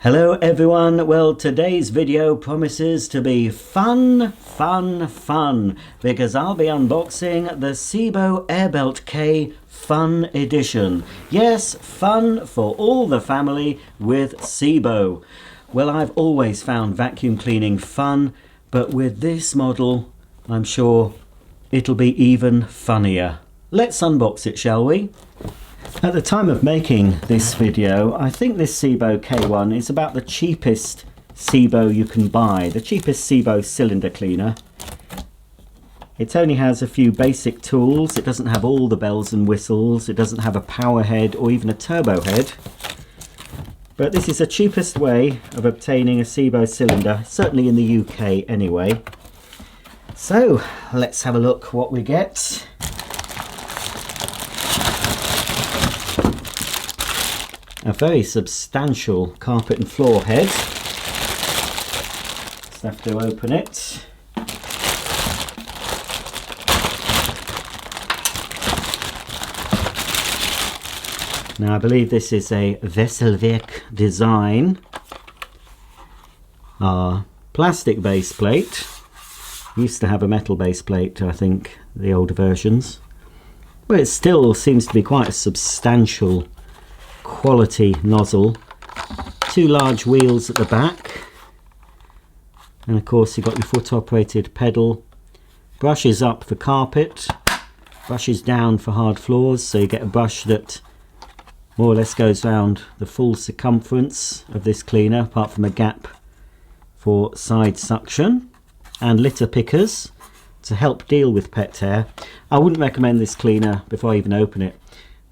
Hello everyone, well today's video promises to be fun because I'll be unboxing the SEBO AIRBELT K Fun Edition. Yes, fun for all the family with SEBO. Well, I've always found vacuum cleaning fun, but with this model I'm sure it'll be even funnier. Let's unbox it, shall we? At the time of making this video, I think this SEBO K1 is about the cheapest SEBO you can buy, the cheapest SEBO cylinder cleaner. It only has a few basic tools, it doesn't have all the bells and whistles, it doesn't have a power head or even a turbo head. But this is the cheapest way of obtaining a SEBO cylinder, certainly in the UK anyway. So let's have a look what we get. A very substantial carpet and floor head. Just have to open it. Now I believe this is a Wisselwerk design. Plastic base plate. Used to have a metal base plate, I think, the older versions. But it still seems to be quite a substantial quality nozzle. Two large wheels at the back, and of course you've got your foot operated pedal. Brushes up for carpet, brushes down for hard floors, so you get a brush that more or less goes around the full circumference of this cleaner, apart from a gap for side suction. And litter pickers to help deal with pet hair. I wouldn't recommend this cleaner before I even open it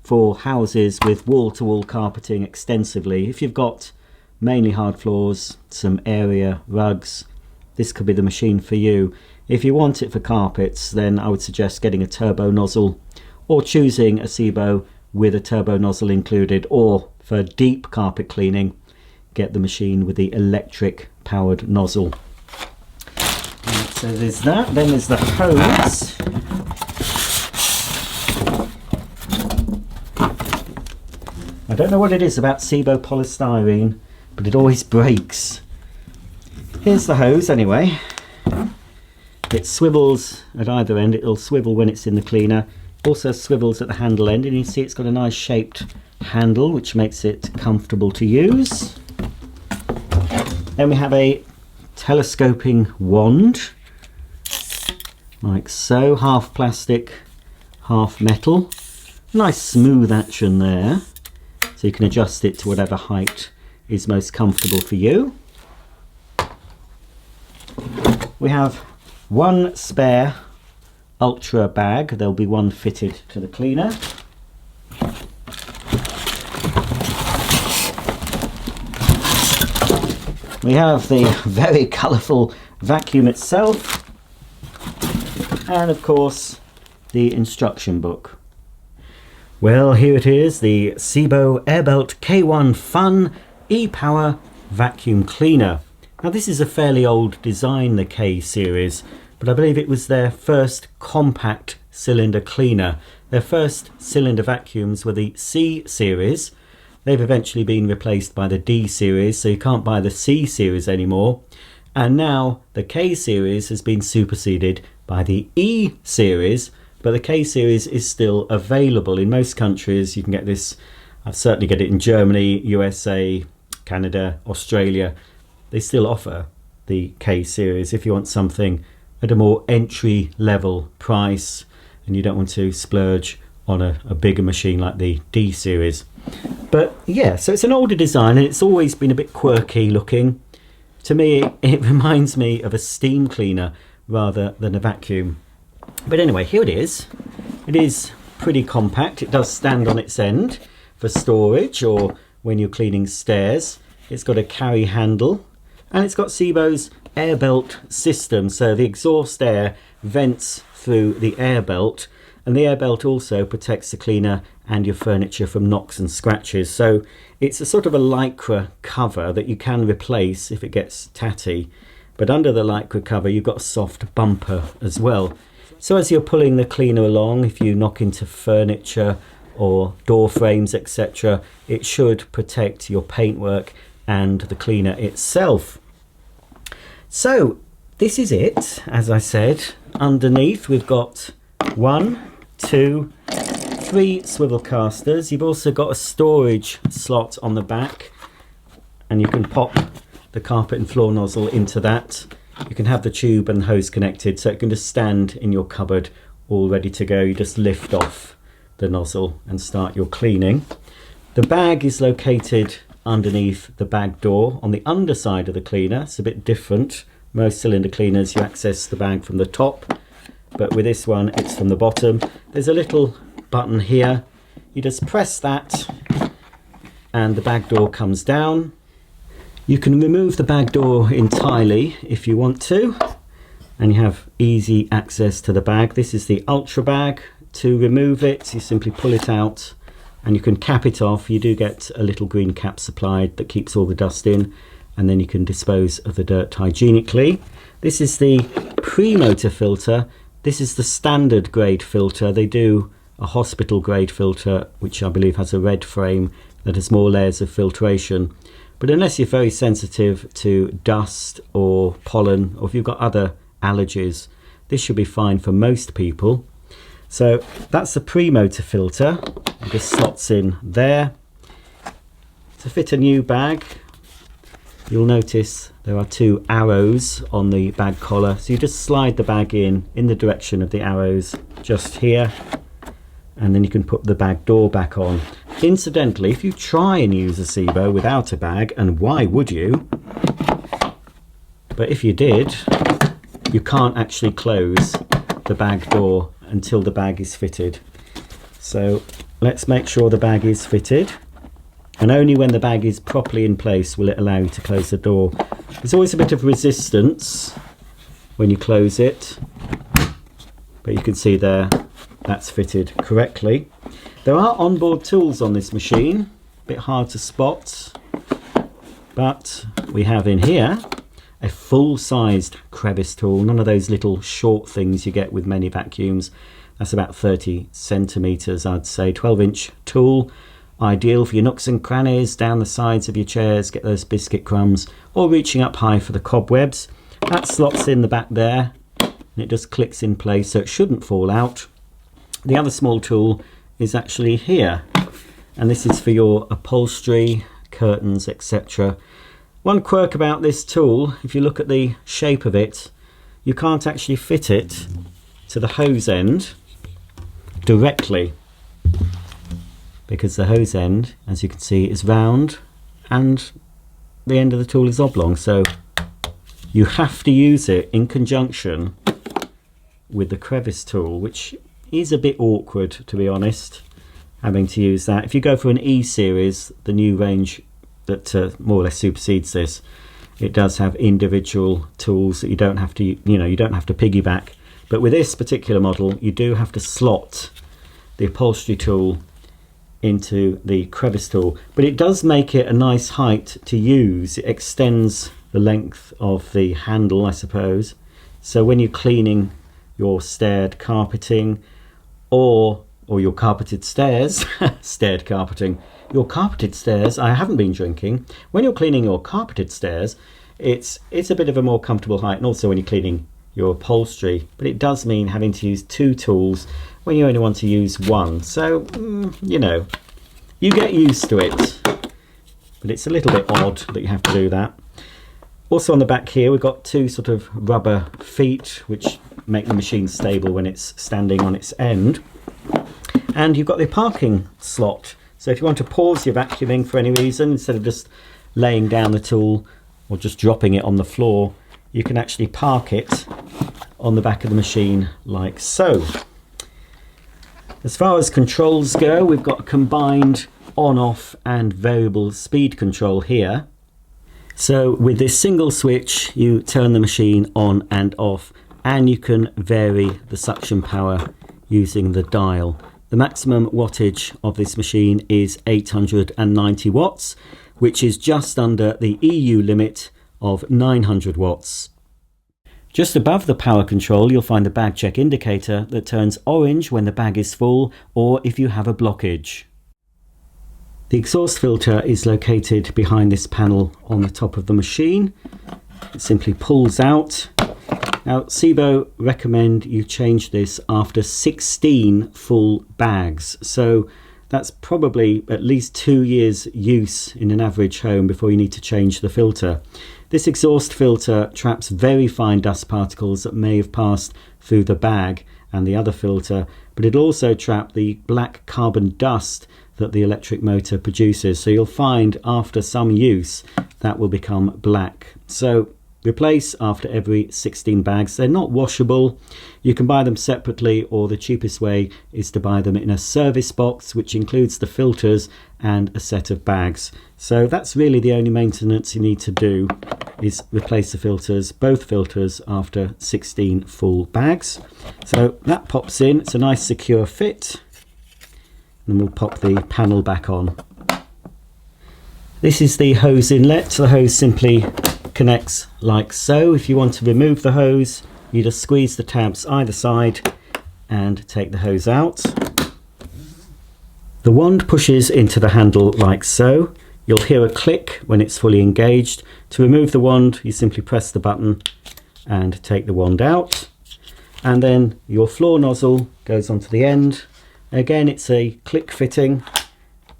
for houses with wall-to-wall carpeting extensively. If you've got mainly hard floors, some area rugs, this could be the machine for you. If you want it for carpets, then I would suggest getting a turbo nozzle or choosing a SEBO with a turbo nozzle included, or for deep carpet cleaning, get the machine with the electric powered nozzle. Right, so there's that, then there's the hose. I don't know what it is about SEBO polystyrene, but it always breaks. Here's the hose anyway. It swivels at either end. It'll swivel when it's in the cleaner. Also swivels at the handle end, and you see it's got a nice shaped handle which makes it comfortable to use. Then we have a telescoping wand, like so, half plastic, half metal. Nice smooth action there. So you can adjust it to whatever height is most comfortable for you. We have one spare Ultra bag. There'll be one fitted to the cleaner. We have the very colourful vacuum itself. And of course, the instruction book. Well, here it is, the SEBO AIRBELT K1 FUN e-Power Vacuum Cleaner. Now this is a fairly old design, the K series, but I believe it was their first compact cylinder cleaner. Their first cylinder vacuums were the C series. They've eventually been replaced by the D series, so you can't buy the C series anymore. And now the K series has been superseded by the E series, but the K series is still available in most countries. You can get this, I certainly get it in Germany, USA, Canada, Australia. They still offer the K series if you want something at a more entry level price and you don't want to splurge on a bigger machine like the D series. But yeah, so it's an older design and it's always been a bit quirky looking. To me, it reminds me of a steam cleaner rather than a vacuum. But anyway, here it is. It is pretty compact. It does stand on its end for storage or when you're cleaning stairs. It's got a carry handle and it's got SEBO's air belt system. So the exhaust air vents through the air belt, and the air belt also protects the cleaner and your furniture from knocks and scratches. So it's a sort of a lycra cover that you can replace if it gets tatty. But under the lycra cover you've got a soft bumper as well. So as you're pulling the cleaner along, if you knock into furniture or door frames, etc., it should protect your paintwork and the cleaner itself. So this is it. As I said, underneath we've got 1, 2, 3 swivel casters. You've also got a storage slot on the back, and you can pop the carpet and floor nozzle into that. You can have the tube and the hose connected, so it can just stand in your cupboard all ready to go. You just lift off the nozzle and start your cleaning. The bag is located underneath the bag door on the underside of the cleaner. It's a bit different. Most cylinder cleaners you access the bag from the top, but with this one it's from the bottom. There's a little button here. You just press that and the bag door comes down. You can remove the bag door entirely if you want to, and you have easy access to the bag. This is the Ultra bag. To remove it, you simply pull it out and you can cap it off. You do get a little green cap supplied that keeps all the dust in, and then you can dispose of the dirt hygienically. This is the pre-motor filter. This is the standard grade filter. They do a hospital grade filter, which I believe has a red frame that has more layers of filtration. But unless you're very sensitive to dust or pollen, or if you've got other allergies, this should be fine for most people. So that's the pre-motor filter. It just slots in there. To fit a new bag, you'll notice there are 2 arrows on the bag collar. So you just slide the bag in the direction of the arrows just here, and then you can put the bag door back on. Incidentally, if you try and use a SEBO without a bag, and why would you? But if you did, you can't actually close the bag door until the bag is fitted. So let's make sure the bag is fitted, and only when the bag is properly in place will it allow you to close the door. There's always a bit of resistance when you close it, but you can see there that's fitted correctly. There are onboard tools on this machine, a bit hard to spot, but we have in here a full-sized crevice tool, none of those little short things you get with many vacuums. That's about 30 centimeters, I'd say. 12-inch tool, ideal for your nooks and crannies, down the sides of your chairs, get those biscuit crumbs, or reaching up high for the cobwebs. That slots in the back there, and it just clicks in place, so it shouldn't fall out. The other small tool is actually here, and this is for your upholstery, curtains, etc. One quirk about this tool, if you look at the shape of it, you can't actually fit it to the hose end directly, because the hose end, as you can see, is round and the end of the tool is oblong, so you have to use it in conjunction with the crevice tool, which is a bit awkward, to be honest, having to use that. If you go for an E series, the new range that more or less supersedes this, it does have individual tools that you don't have to, you don't have to piggyback. But with this particular model, you do have to slot the upholstery tool into the crevice tool, but it does make it a nice height to use. It extends the length of the handle, I suppose, so when you're cleaning your staired carpeting or your carpeted stairs, staired carpeting, your carpeted stairs, I haven't been drinking. When you're cleaning your carpeted stairs, it's a bit of a more comfortable height, and also when you're cleaning your upholstery, but it does mean having to use 2 tools when you only want to use 1. So, you get used to it, but it's a little bit odd that you have to do that. Also on the back here, we've got 2 sort of rubber feet, which make the machine stable when it's standing on its end. And you've got the parking slot. So if you want to pause your vacuuming for any reason, instead of just laying down the tool or just dropping it on the floor, you can actually park it on the back of the machine like so. As far as controls go, we've got a combined on-off and variable speed control here. So with this single switch, you turn the machine on and off, and you can vary the suction power using the dial. The maximum wattage of this machine is 890 watts, which is just under the EU limit of 900 watts. Just above the power control, you'll find the bag check indicator that turns orange when the bag is full or if you have a blockage. The exhaust filter is located behind this panel on the top of the machine. It simply pulls out. Now, SEBO recommend you change this after 16 full bags. So that's probably at least 2 years use in an average home before you need to change the filter. This exhaust filter traps very fine dust particles that may have passed through the bag and the other filter, but it also traps the black carbon dust that the electric motor produces. So you'll find after some use that will become black. So replace after every 16 bags. They're not washable. You can buy them separately, or the cheapest way is to buy them in a service box, which includes the filters and a set of bags. So that's really the only maintenance you need to do, is replace the filters, both filters, after 16 full bags. So that pops in. It's a nice secure fit. And we'll pop the panel back on. This is the hose inlet. The hose simply connects like so. If you want to remove the hose, you just squeeze the tabs either side and take the hose out. The wand pushes into the handle like so. You'll hear a click when it's fully engaged. To remove the wand, you simply press the button and take the wand out. And then your floor nozzle goes onto the end. Again, it's a click fitting.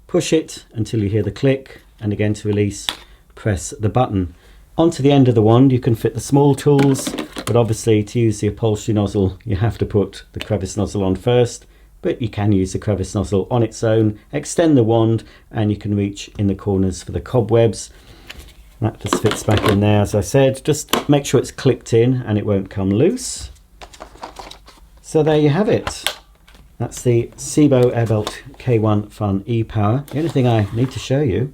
Push it until you hear the click, and again, to release, press the button. Onto the end of the wand you can fit the small tools, but obviously to use the upholstery nozzle you have to put the crevice nozzle on first, but you can use the crevice nozzle on its own. Extend the wand and you can reach in the corners for the cobwebs. That just fits back in there. As I said, just make sure it's clipped in and it won't come loose. So there you have it. That's the SEBO AIRBELT K1 FUN e-Power. The only thing I need to show you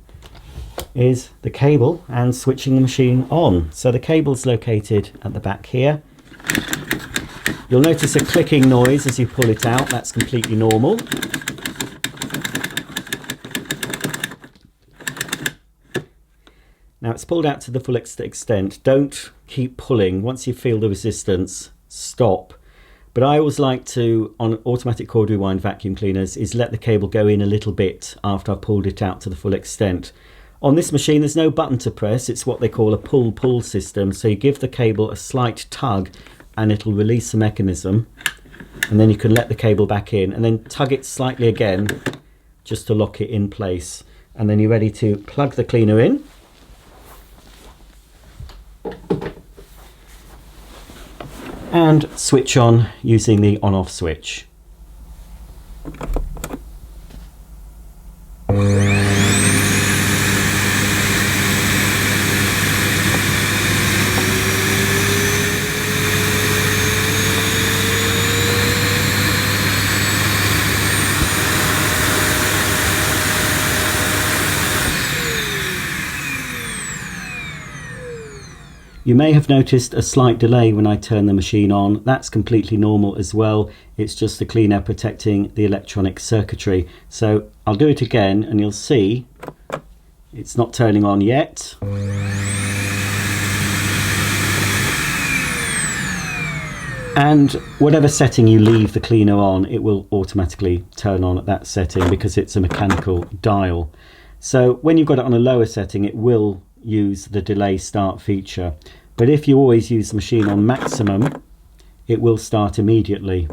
is the cable and switching the machine on. So the cable's located at the back here. You'll notice a clicking noise as you pull it out. That's completely normal. Now it's pulled out to the full extent. Don't keep pulling. Once you feel the resistance, stop. But I always like to, on automatic cord rewind vacuum cleaners, is let the cable go in a little bit after I've pulled it out to the full extent. On this machine there's no button to press. It's what they call a pull-pull system. So you give the cable a slight tug and it'll release the mechanism, and then you can let the cable back in and then tug it slightly again just to lock it in place, and then you're ready to plug the cleaner in. And switch on using the on-off switch. You may have noticed a slight delay when I turn the machine on. That's completely normal as well. It's just the cleaner protecting the electronic circuitry. So I'll do it again and you'll see it's not turning on yet. And whatever setting you leave the cleaner on, it will automatically turn on at that setting because it's a mechanical dial. So when you've got it on a lower setting, it will use the delay start feature, but if you always use the machine on maximum, it will start immediately.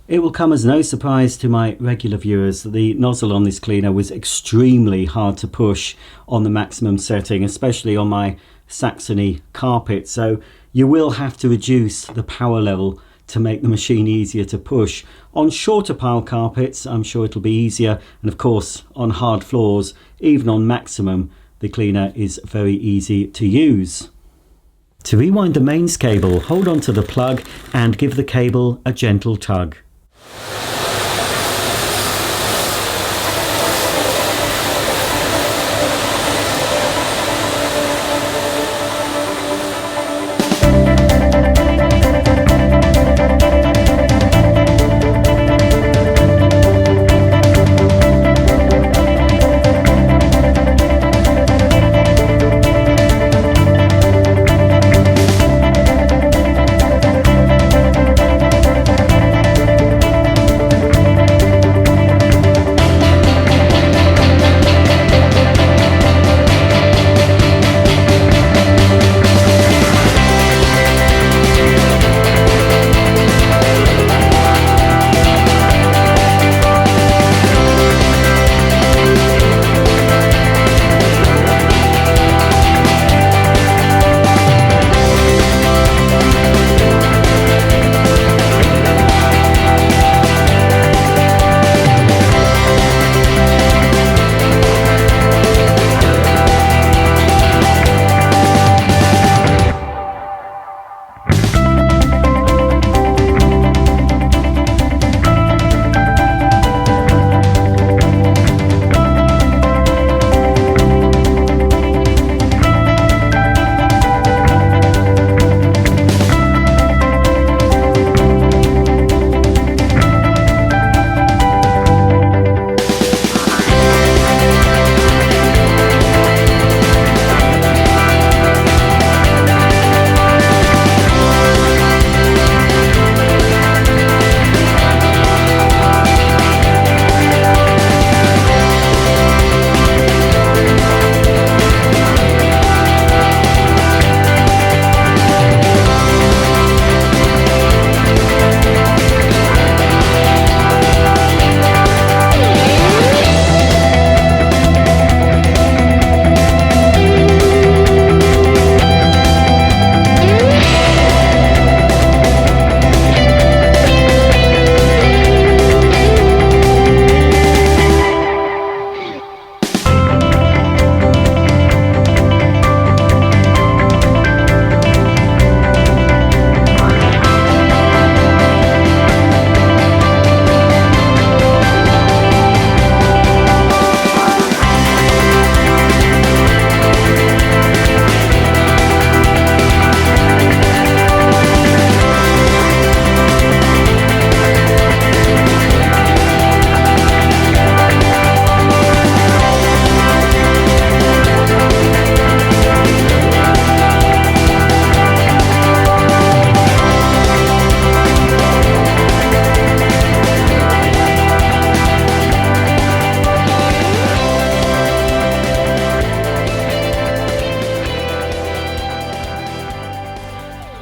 It will come as no surprise to my regular viewers that the nozzle on this cleaner was extremely hard to push on the maximum setting, especially on my Saxony carpet. So you will have to reduce the power level to make the machine easier to push. On shorter pile carpets, I'm sure it'll be easier, and of course on hard floors, even on maximum, the cleaner is very easy to use. To rewind the mains cable, hold on to the plug and give the cable a gentle tug.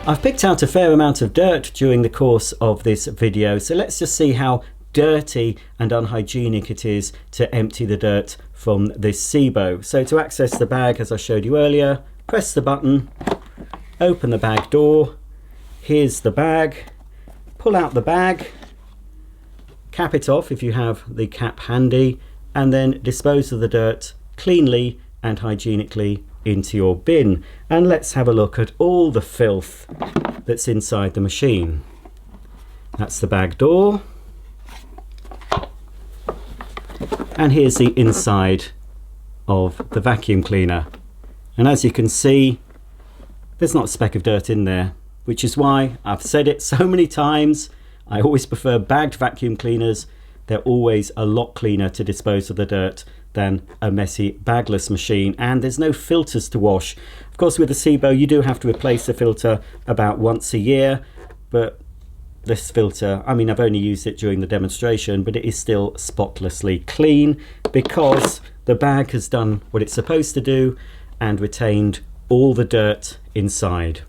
I've picked out a fair amount of dirt during the course of this video, so let's just see how dirty and unhygienic it is to empty the dirt from this SEBO. So to access the bag, as I showed you earlier, press the button, open the bag door, here's the bag, pull out the bag, cap it off if you have the cap handy, and then dispose of the dirt cleanly and hygienically into your bin. And let's have a look at all the filth that's inside the machine. That's the bag door, and here's the inside of the vacuum cleaner, and as you can see, there's not a speck of dirt in there, which is why I've said it so many times, I always prefer bagged vacuum cleaners. They're always a lot cleaner to dispose of the dirt than a messy bagless machine, and there's no filters to wash. Of course, with the SEBO you do have to replace the filter about once a year, but this filter, I mean, I've only used it during the demonstration, but it is still spotlessly clean because the bag has done what it's supposed to do and retained all the dirt inside.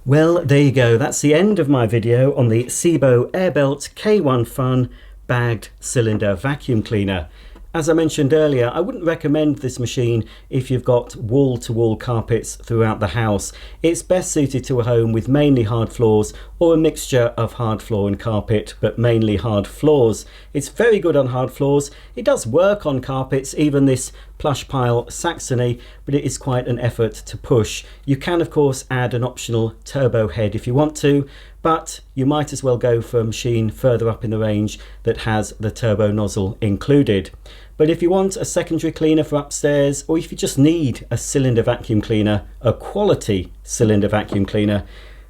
Well, there you go. That's the end of my video on the SEBO AIRBELT K1 FUN bagged cylinder vacuum cleaner. As I mentioned earlier, I wouldn't recommend this machine if you've got wall-to-wall carpets throughout the house. It's best suited to a home with mainly hard floors or a mixture of hard floor and carpet, but mainly hard floors. It's very good on hard floors. It does work on carpets, even this plush pile Saxony, but it is quite an effort to push. You can of course add an optional turbo head if you want to, but you might as well go for a machine further up in the range that has the turbo nozzle included. But if you want a secondary cleaner for upstairs, or if you just need a cylinder vacuum cleaner, a quality cylinder vacuum cleaner,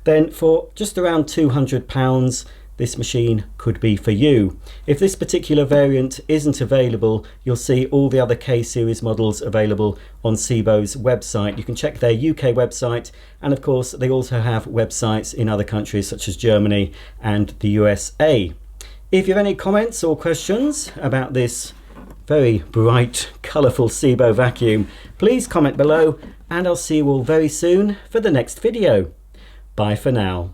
then for just around £200 this machine could be for you. If this particular variant isn't available, you'll see all the other K series models available on SEBO's website. You can check their UK website, and of course they also have websites in other countries such as Germany and the USA. If you have any comments or questions about this very bright, colourful SEBO vacuum, please comment below, and I'll see you all very soon for the next video. Bye for now.